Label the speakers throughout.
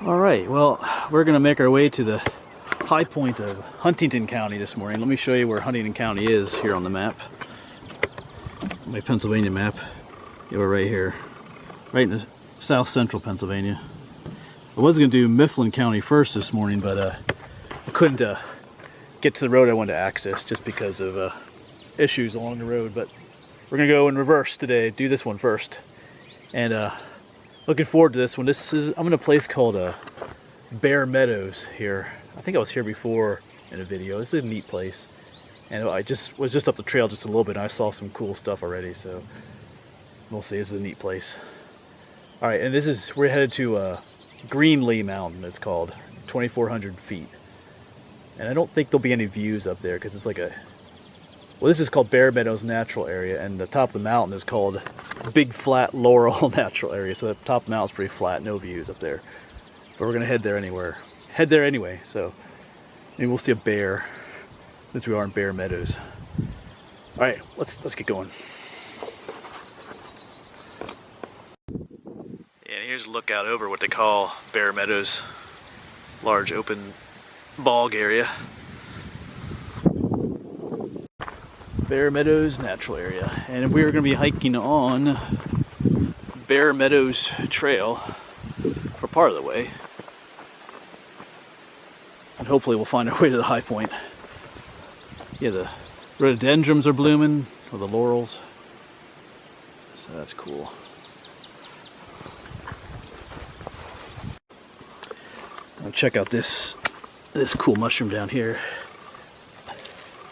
Speaker 1: Alright, well, we're going to make our way to the high point of Huntingdon County this morning. Let me show you where Huntingdon County is here on the map. My Pennsylvania map. Yeah, we're right here. Right in the south central Pennsylvania. I was going to do Mifflin County first this morning, but I couldn't get to the road I wanted to access just because of issues along the road. But we're going to go in reverse today, do this one first. And looking forward to this one. I'm in a place called Bear Meadows here. I think I was here before in a video. This is a neat place. And I was just up the trail just a little bit and I saw some cool stuff already, so we'll see. This is a neat place. Alright, and we're headed to Greenlee Mountain, it's called, 2,400 feet. And I don't think there'll be any views up there because it's like this is called Bear Meadows Natural Area, and the top of the mountain is called Big Flat Laurel Natural Area. So the top of the mountain's pretty flat, no views up there. But we're gonna head there anyway, so maybe we'll see a bear since we are in Bear Meadows. Alright, let's get going. And here's a lookout over what they call Bear Meadows, large open bog area. Bear Meadows Natural Area, and we're going to be hiking on Bear Meadows Trail for part of the way, and hopefully we'll find our way to the high point. Yeah, the rhododendrons are blooming, or the laurels, so that's cool. Now check out this cool mushroom down here.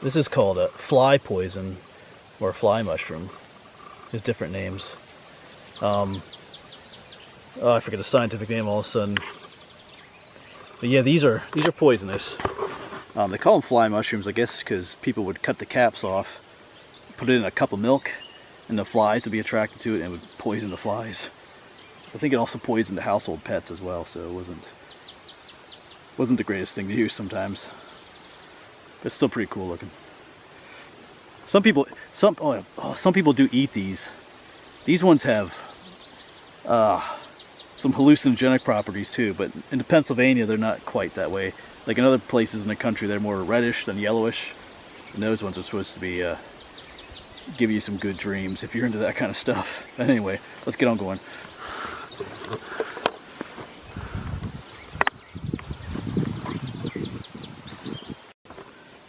Speaker 1: This is called a fly poison, or fly mushroom. There's different names. Oh, I forget the scientific name all of a sudden. But yeah, these are poisonous. They call them fly mushrooms, I guess, because people would cut the caps off, put it in a cup of milk, and the flies would be attracted to it and would poison the flies. I think it also poisoned the household pets as well, so it wasn't the greatest thing to use sometimes. It's still pretty cool looking. Some people do eat these. These ones have some hallucinogenic properties too, but in Pennsylvania they're not quite that way. Like in other places in the country they're more reddish than yellowish, and those ones are supposed to be give you some good dreams if you're into that kind of stuff. But anyway, let's get on going.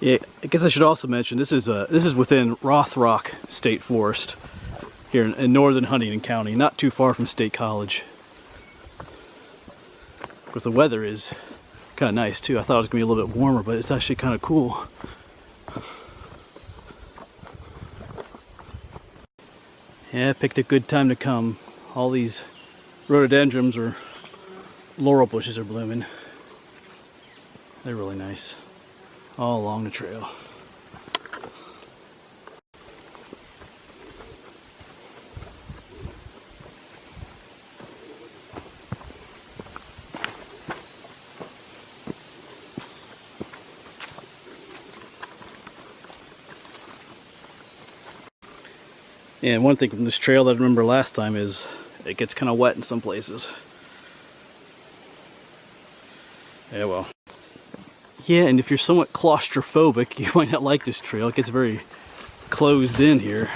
Speaker 1: Yeah, I guess I should also mention this is within Rothrock State Forest here in northern Huntingdon County, not too far from State College. Of course, the weather is kind of nice too. I thought it was going to be a little bit warmer, but it's actually kind of cool. Yeah, I picked a good time to come. All these rhododendrons or laurel bushes are blooming. They're really nice. All along the trail. And one thing from this trail that I remember last time is it gets kind of wet in some places. Yeah, well. Yeah, and if you're somewhat claustrophobic, you might not like this trail. It gets very closed in here.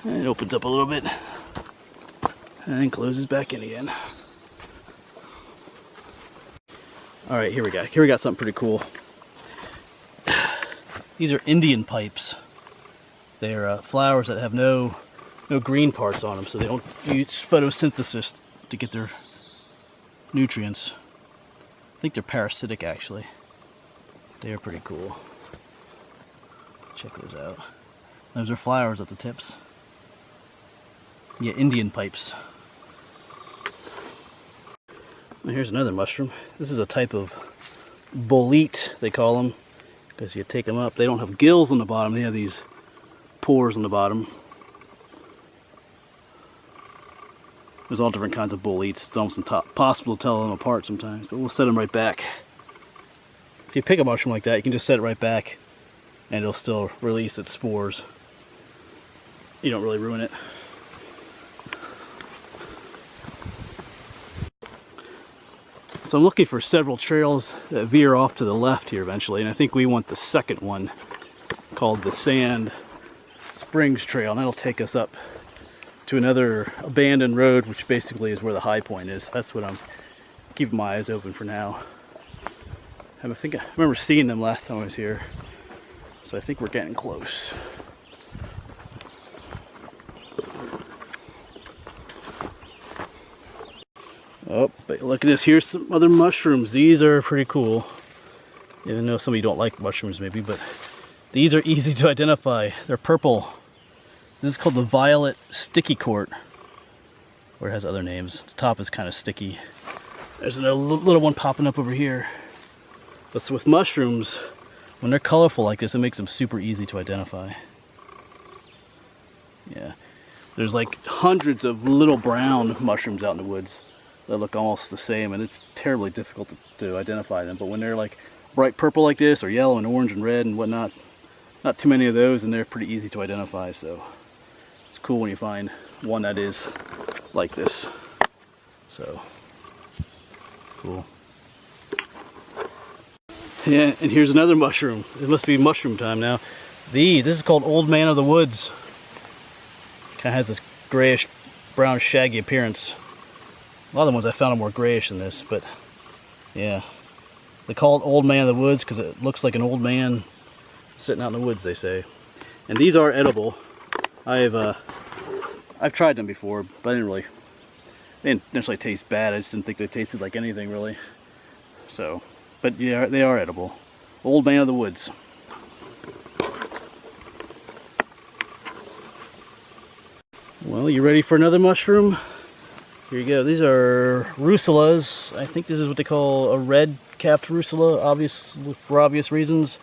Speaker 1: And it opens up a little bit and then closes back in again. Alright, here we got something pretty cool. These are Indian pipes. They're flowers that have no green parts on them, so they don't use photosynthesis to get their nutrients. I think they're parasitic actually. They are pretty cool. Check those out. Those are flowers at the tips. Yeah, Indian pipes. And here's another mushroom. This is a type of bolete, they call them, because you take them up. They don't have gills on the bottom, they have these pores on the bottom. There's all different kinds of boletes. It's almost impossible to tell them apart sometimes, but we'll set them right back. If you pick a mushroom like that, you can just set it right back and it'll still release its spores. You don't really ruin it. So I'm looking for several trails that veer off to the left here eventually, and I think we want the second one called the Sand Springs Trail, and that'll take us up to another abandoned road, which basically is where the high point is. That's what I'm keeping my eyes open for now. I think I remember seeing them last time I was here, so I think we're getting close. Oh, but look at this. Here's some other mushrooms. These are pretty cool. Even though some of you don't like mushrooms maybe, but these are easy to identify. They're purple. This is called the violet sticky court, or it has other names. The top is kind of sticky. There's another little one popping up over here. But with mushrooms, when they're colorful like this, it makes them super easy to identify. Yeah, there's like hundreds of little brown mushrooms out in the woods that look almost the same, and it's terribly difficult to identify them. But when they're like bright purple like this, or yellow and orange and red and whatnot, not too many of those, and they're pretty easy to identify. So it's cool when you find one that is like this. So cool. Yeah, and here's another mushroom. It must be mushroom time now. This is called Old Man of the Woods. Kind of has this grayish, brown, shaggy appearance. A lot of the ones I found are more grayish than this, but yeah. They call it Old Man of the Woods because it looks like an old man sitting out in the woods, they say. And these are edible. I've tried them before, but they didn't necessarily taste bad. I just didn't think they tasted like anything really. So, but yeah, they are edible. Old Man of the Woods. Well, you ready for another mushroom? Here you go. These are russulas. I think this is what they call a red-capped russula, for obvious reasons.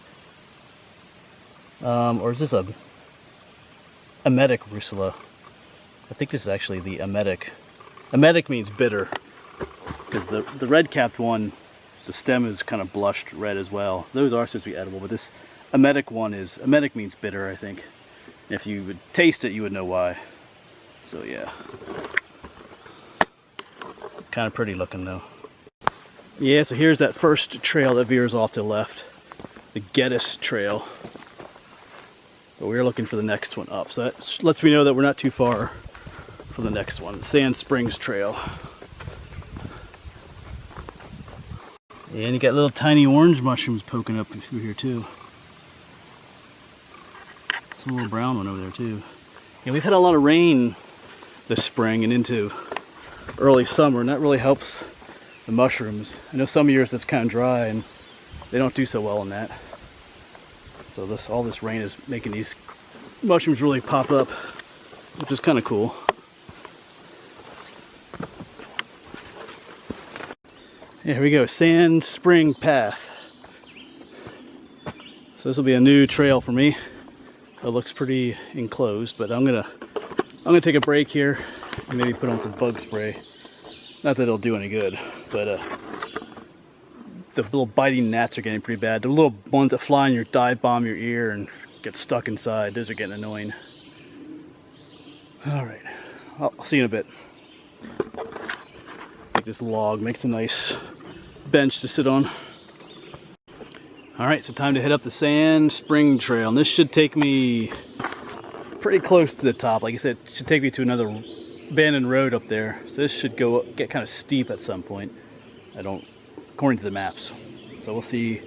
Speaker 1: Or is this a emetic russula? I think this is actually the emetic. Emetic means bitter, because the red-capped one, the stem is kind of blushed red as well. Those are supposed to be edible, but this emetic one is, emetic means bitter, I think. If you would taste it, you would know why. So yeah. Kind of pretty looking though. Yeah, so here's that first trail that veers off to the left. The Geddes Trail. But we're looking for the next one up. So that lets me know that we're not too far from the next one. The Sand Springs Trail. And you got little tiny orange mushrooms poking up through here too. Some little brown one over there too. Yeah, we've had a lot of rain this spring and into early summer, and that really helps the mushrooms. I know some years it's kind of dry and they don't do so well in that. So all this rain is making these mushrooms really pop up, which is kind of cool. Yeah, here we go, Sand Spring Path. So this will be a new trail for me. It looks pretty enclosed, but I'm gonna take a break here and maybe put on some bug spray. Not that it'll do any good, but the little biting gnats are getting pretty bad. The little ones that fly in your dive bomb your ear and get stuck inside, those are getting annoying. All right, I'll see you in a bit. This log makes a nice bench to sit on. All right, so time to head up the Sand Spring Trail, and this should take me pretty close to the top. Like I said, it should take me to another abandoned road up there. So this should get kind of steep at some point. According to the maps. So we'll see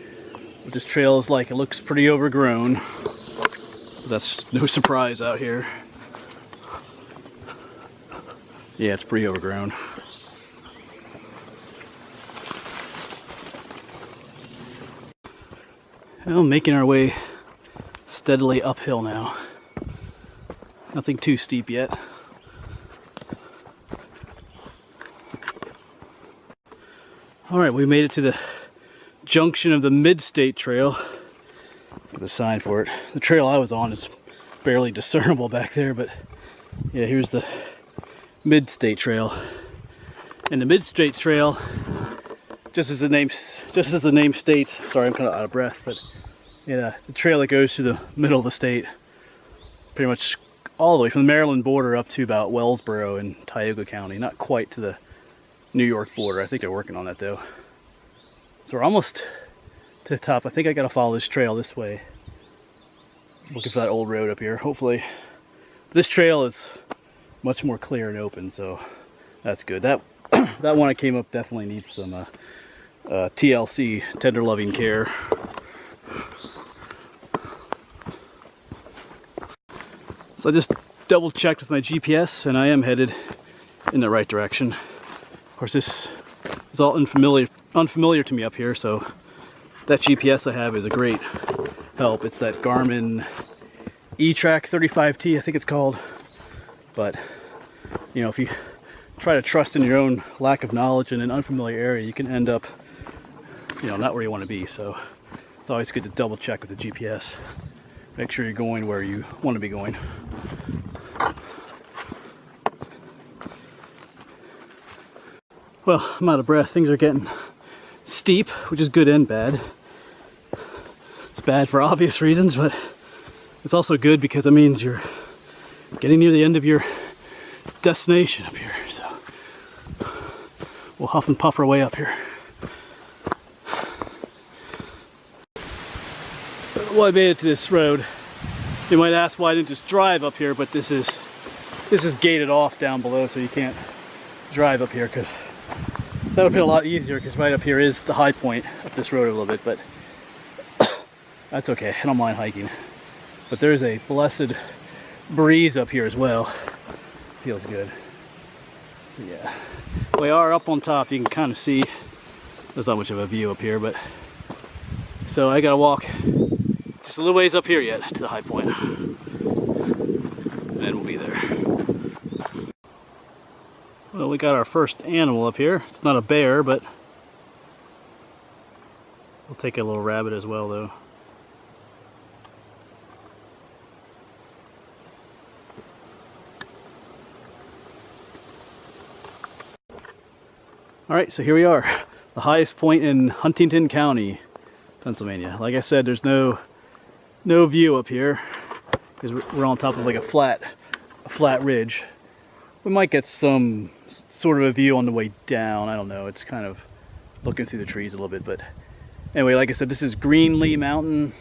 Speaker 1: what this trail is like. It looks pretty overgrown. But that's no surprise out here. Yeah, it's pretty overgrown. Well, making our way steadily uphill now. Nothing too steep yet. Alright, we made it to the junction of the Mid-State Trail. Got a sign for it. The trail I was on is barely discernible back there, but yeah, here's the Mid-State Trail. And the Mid-State Trail, just as the name states, sorry, I'm kind of out of breath, but yeah, the trail that goes through the middle of the state, pretty much all the way from the Maryland border up to about Wellsboro in Tioga County. Not quite to the New York border. I think they're working on that though. So we're almost to the top. I think I gotta follow this trail this way. Looking for that old road up here. Hopefully, this trail is much more clear and open, so that's good. That that one I came up definitely needs some TLC, tender loving care. So I just double checked with my GPS, and I am headed in the right direction. Of course, this is all unfamiliar to me up here, so that GPS I have is a great help. It's that Garmin E-Track 35T, I think it's called. But you know, if you try to trust in your own lack of knowledge in an unfamiliar area, you can end up, you know, not where you want to be. So it's always good to double check with the GPS. Make sure you're going where you want to be going. Well, I'm out of breath. Things are getting steep, which is good and bad. It's bad for obvious reasons, but it's also good because it means you're getting near the end of your destination up here. So we'll huff and puff our way up here. Well, I made it to this road. You might ask why I didn't just drive up here, but this is gated off down below, so you can't drive up here, because that would be a lot easier, because right up here is the high point of this road a little bit, but that's okay. I don't mind hiking. But there's a blessed breeze up here as well. Feels good. Yeah. We are up on top. You can kind of see there's not much of a view up here, but so I gotta walk just a little ways up here yet to the high point, and then we'll be there. Well, we got our first animal up here. It's not a bear, but we'll take a little rabbit as well, though. All right, so here we are, the highest point in Huntingdon County, Pennsylvania. Like I said, there's no view up here because we're on top of like a flat ridge. We might get some sort of a view on the way down. I don't know. It's kind of looking through the trees a little bit, but anyway, like I said, this is Greenlee Mountain,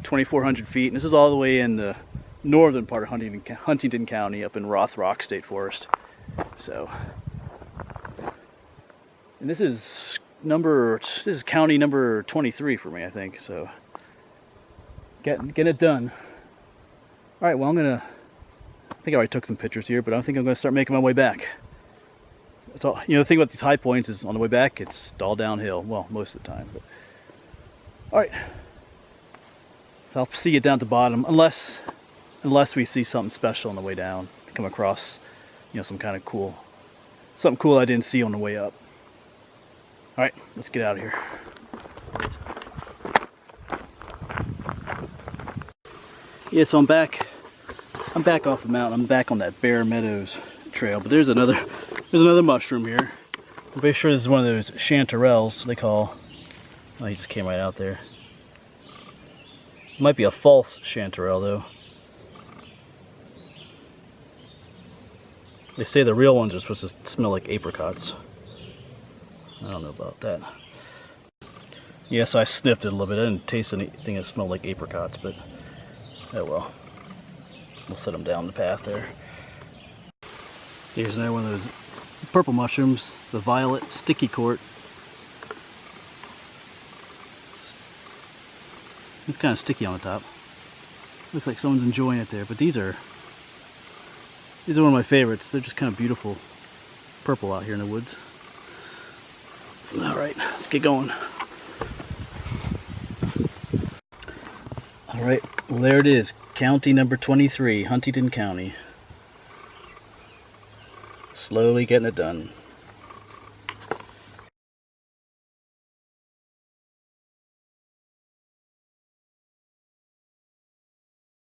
Speaker 1: 2,400 feet, and this is all the way in the northern part of Huntingdon County, up in Rothrock State Forest. So, and this is county number 23 for me, I think. So, getting it done. All right, well, I think I already took some pictures here, but I think I'm going to start making my way back. It's all, you know, the thing about these high points is on the way back, it's all downhill. Well, most of the time. But, all right. So I'll see you down at the bottom, unless we see something special on the way down. Come across, you know, some kind of something cool I didn't see on the way up. All right, let's get out of here. Yeah, so I'm back off the mountain. I'm back on that Bare Meadows trail, but there's another mushroom here. I'm pretty sure this is one of those chanterelles they call. Oh, he just came right out there. It might be a false chanterelle though. They say the real ones are supposed to smell like apricots. I don't know about that. Yes, I sniffed it a little bit. I didn't taste anything that smelled like apricots, but oh well. We'll set them down the path there. Here's another one of those purple mushrooms, the violet sticky court. It's kind of sticky on the top. Looks like someone's enjoying it there, but these are one of my favorites. They're just kind of beautiful purple out here in the woods. All right, let's get going. All right, well, there it is, county number 23, Huntingdon County. Slowly getting it done.